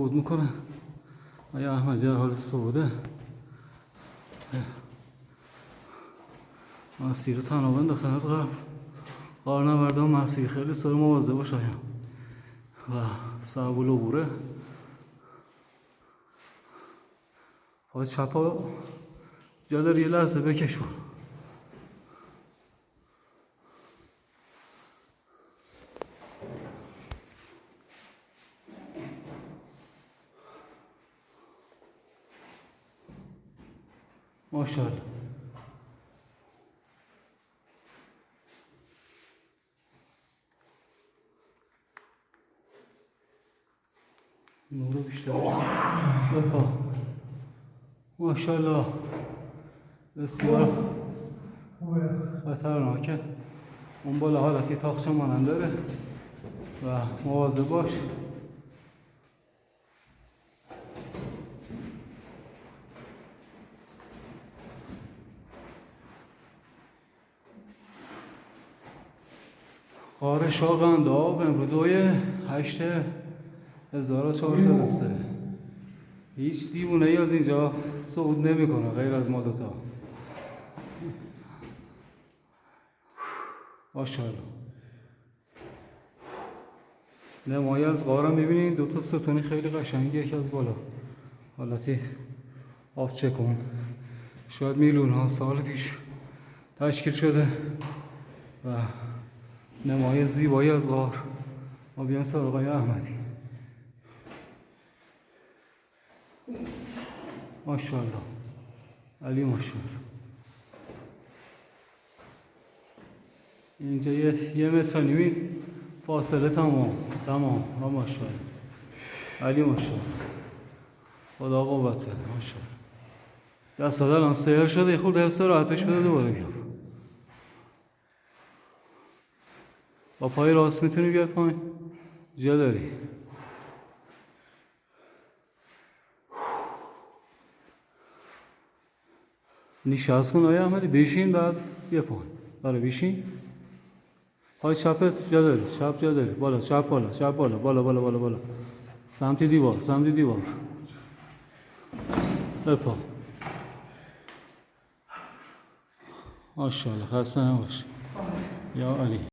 صعود میکنه. آیا احمدی در حال صعوده. مسیر رو تنها انداختن از قبل. قارنورده و مسیر خیلی سر مواظب باش آیا و صعب العبوره. پای چپ ها جا داری یه لحظه بکش برو. ماشاءالله. نور بیشتر بپا. ماشاءالله. بسیار خطرناکه. اون بالا حالتی تاقچه مانند داره و مواظب باش. غار شاقند آب امرو 8/14/1403. هیچ دیوونه ای از اینجا صعود نمیکنه غیر از ما دوتا. ماشاءالله. نمایی از غارم میبینید دوتا ستونی خیلی قشنگی یکی از بالا حالتی آب چکون شاید میلیون ها سال پیش تشکیل شده و نمای زیبایی از غار. ما بیان سر آقای احمدی. ماشاءالله علی ماشاءالله. اینجا 1.5 متر فاصله تمام ماشاءالله علی ماشاءالله. خدا قوت بده ماشاءالله. دست الان سیر شده یه خورده استراحتش بده دوباره بیا. با پای راست میتونی بیای پایین جا داری. نشست کن آقای احمدی بشین بعد بیا پایین. برای بشین پای چپت جا داری. چپ جا داری. بالا چپ بالا چپ بالا بالا بالا بالا بالا سمت دیوار بپا. ماشاءالله خسته نباش یا علی.